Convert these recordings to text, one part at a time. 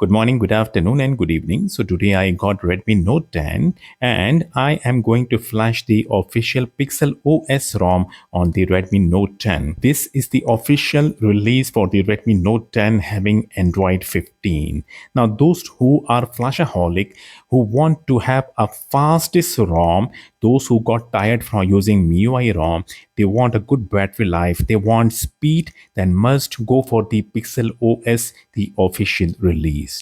Good morning, good afternoon, and good evening. So today I got Redmi Note 10 and I am going to flash the official PixelOS ROM on the Redmi Note 10. This is the official release for the Redmi Note 10 having Android 15. Now those who are flashaholic, who want to have a fastest ROM, those who got tired from using MIUI ROM, they want a good battery life, they want speed, then must go for the PixelOS, the official release.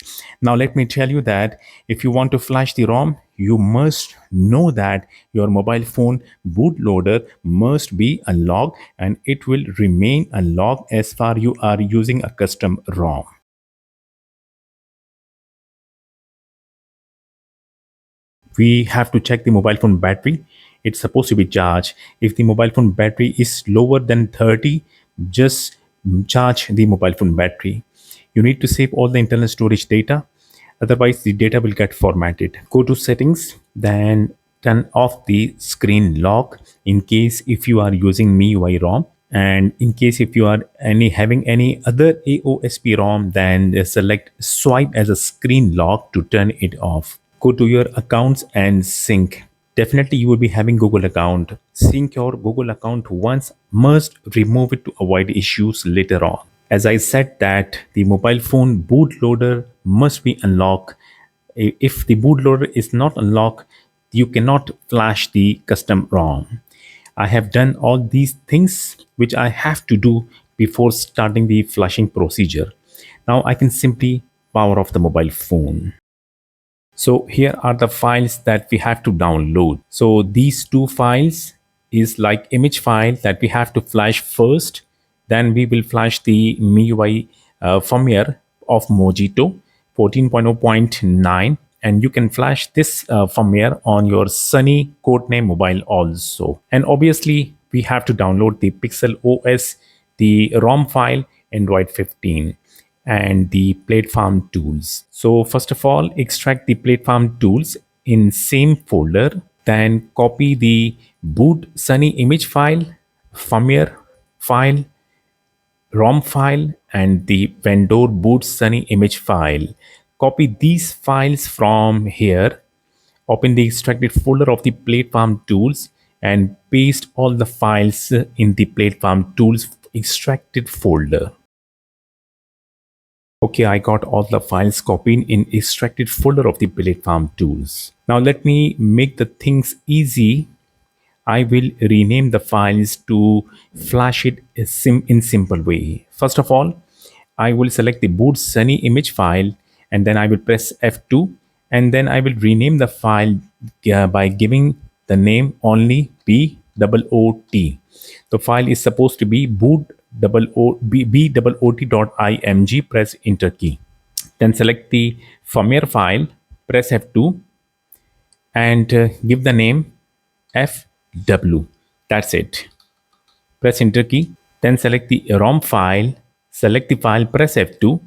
Now let me tell you that if you want to flash the ROM, you must know that your mobile phone bootloader must be unlocked and it will remain unlocked as far you are using a custom ROM. We have to check the mobile phone battery. It's supposed to be charged. If the mobile phone battery is lower than 30, just charge the mobile phone battery. You need to save all the internal storage data, otherwise the data will get formatted. Go to settings, then turn off the screen lock in case if you are using MIUI ROM, and in case if you are having any other AOSP ROM, then select swipe as a screen lock to turn it off. Go to your accounts and sync. Definitely you will be having Google account. Sync your Google account once, must remove it to avoid issues later on. As I said that the mobile phone bootloader must be unlocked. If the bootloader is not unlocked, you cannot flash the custom ROM. I have done all these things which I have to do before starting the flashing procedure. Now I can simply power off the mobile phone. So here are the files that we have to download. So these two files is like image file that we have to flash first. Then we will flash the MIUI firmware of Mojito 14.0.9, and you can flash this firmware on your Sunny codename mobile also. And obviously we have to download the Pixel OS, the ROM file, Android 15, and the platform tools. So first of all, extract the platform tools in same folder, then copy the boot Sunny image file, firmware file, ROM file, and the vendor boot Sunny image file. Copy these files from here, open the extracted folder of the platform tools and paste all the files in the platform tools extracted folder. Okay, I got all the files copied in extracted folder of the platform tools. Now let me make the things easy. I will rename the files to flash it in simple way. First of all, I will select the boot Sunny image file and then I will press F2 and then I will rename the file by giving the name only BOOT. The file is supposed to be boot.img. Press enter key. Then select the firmware file, press F2 and give the name FW. That's it. Press enter key. Then select the ROM file, select the file, press F2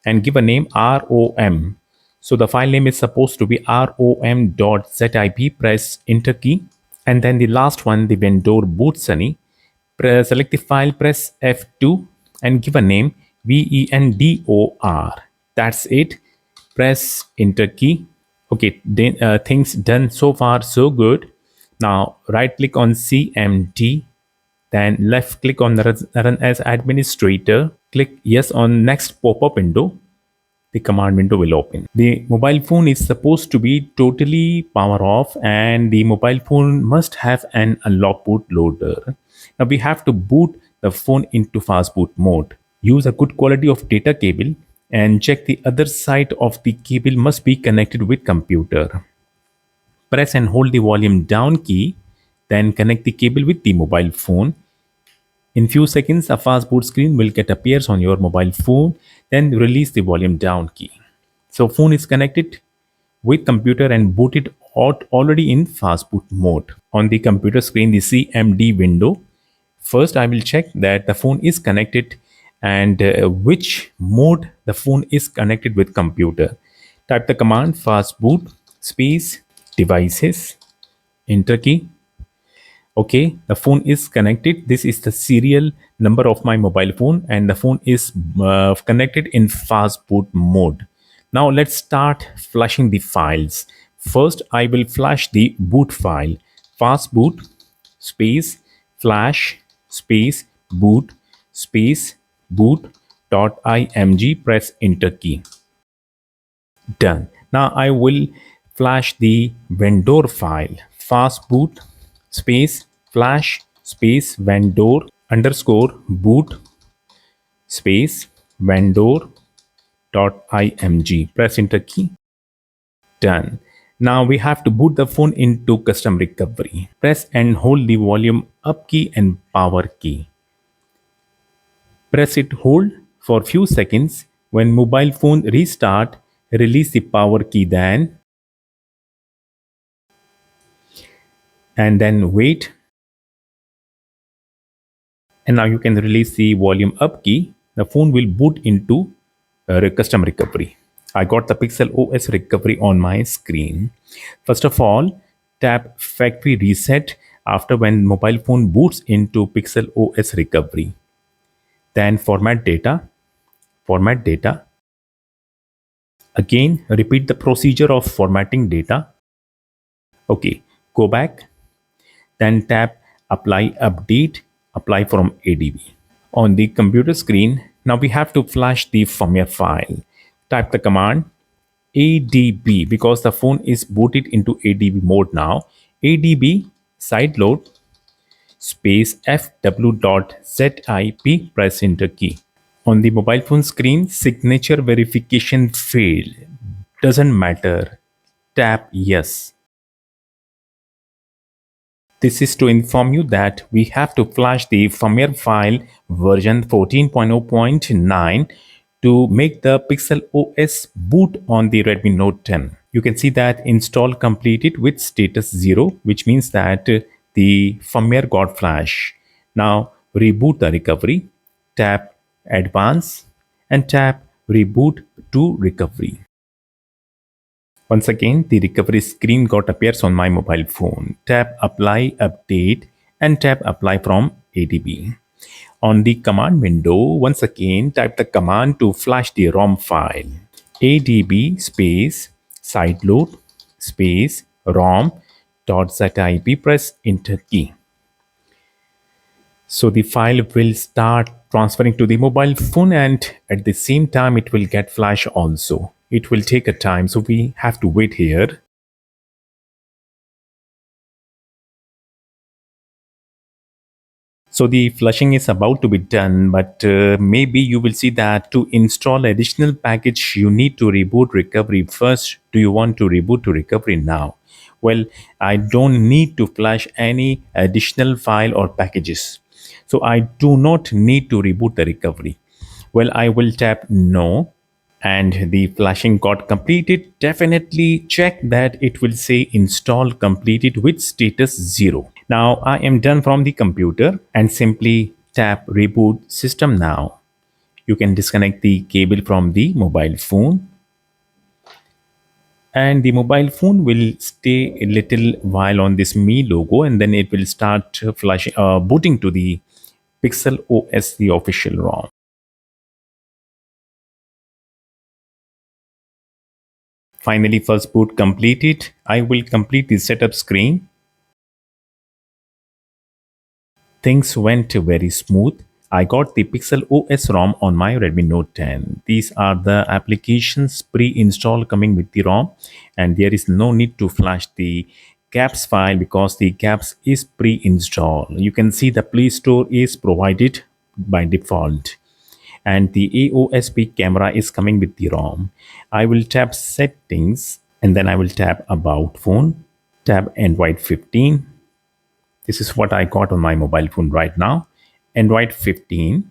and give a name ROM. So the file name is supposed to be rom.zip. Press enter key. And then the last one, the vendor boot Sunny. Select the file, press F2 and give a name VENDOR. That's it. Press enter key. Okay, then, things done so far so good. Now right click on CMD, then left click on run as administrator. Click yes on next pop-up window. The command window will open. The mobile phone is supposed to be totally power off and the mobile phone must have an unlock bootloader. Now we have to boot the phone into fast boot mode. Use a good quality of data cable and check the other side of the cable must be connected with computer. Press and hold the volume down key, then connect the cable with the mobile phone. In few seconds, a fast boot screen will get appears on your mobile phone. Then release the volume down key. So phone is connected with computer and booted out already in fast boot mode. On the computer screen, the CMD window. First, I will check that the phone is connected and which mode the phone is connected with computer. Type the command fast boot space devices, enter key. Okay, the phone is connected. This is the serial number of my mobile phone and the phone is connected in fast boot mode. Now let's start flushing the files. First, I will flash the boot file. Fastboot space flash space boot space boot.img. Press enter key. Done. Now I will flash the vendor file. Fastboot space flash space vendor underscore boot space vendor.img. Press enter key. Done. Now we have to boot the phone into custom recovery. Press and hold the volume up key and power key. Press it hold for few seconds. When mobile phone restart, release the power key and then wait. And now you can release the volume up key. The phone will boot into custom recovery. I got the PixelOS recovery on my screen. First of all, tap factory reset after when mobile phone boots into PixelOS recovery. Then format data. Format data. Again, repeat the procedure of formatting data. Okay, go back. Then tap apply update. Apply from ADB. On the computer screen, now we have to flash the firmware file. Type the command ADB because the phone is booted into ADB mode now. ADB sideload space fw.zip. Press enter key. On the mobile phone screen, signature verification failed. Doesn't matter. Tap yes. This is to inform you that we have to flash the firmware file version 14.0.9 to make the PixelOS boot on the Redmi Note 10. You can see that install completed with status 0, which means that the firmware got flashed. Now reboot the recovery, tap advance and tap reboot to recovery. Once again, the recovery screen got appears on my mobile phone. Tap apply update and tap apply from ADB. On the command window, once again type the command to flash the ROM file. ADB space sideload space rom.zip. Press enter key. So the file will start transferring to the mobile phone and at the same time it will get flash also. It will take a time, so we have to wait here. So the flushing is about to be done, but maybe you will see that to install additional package, you need to reboot recovery first. Do you want to reboot to recovery now? Well, I don't need to flash any additional file or packages. So I do not need to reboot the recovery. Well, I will tap no. And the flashing got completed. Definitely check that it will say install completed with status 0. Now I am done from the computer and simply tap reboot system now. You can disconnect the cable from the mobile phone and the mobile phone will stay a little while on this Mi logo and then it will start flashing, booting to the PixelOS, the official ROM. Finally, first boot completed. I will complete the setup screen. Things went very smooth. I got the PixelOS ROM on my Redmi Note 10. These are the applications pre-installed coming with the ROM and there is no need to flash the caps file because the caps is pre-installed. You can see the Play Store is provided by default and the AOSP camera is coming with the ROM. I will tap settings and then I will tap about phone, tap Android 15. This is what I got on my mobile phone right now. Android 15.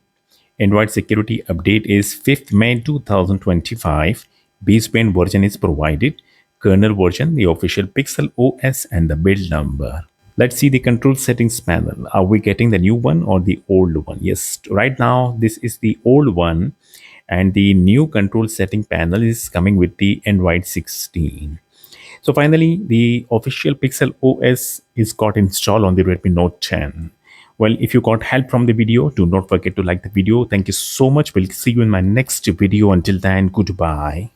Android security update is 5th May 2025. Baseband version is provided. Kernel version, the official PixelOS and the build number. Let's see the control settings panel. Are we getting the new one or the old one? Yes, right now this is the old one and the new control setting panel is coming with the Android 16. So finally, the official PixelOS is got installed on the Redmi Note 10. Well, if you got help from the video, do not forget to like the video. Thank you so much. We'll see you in my next video. Until then, goodbye.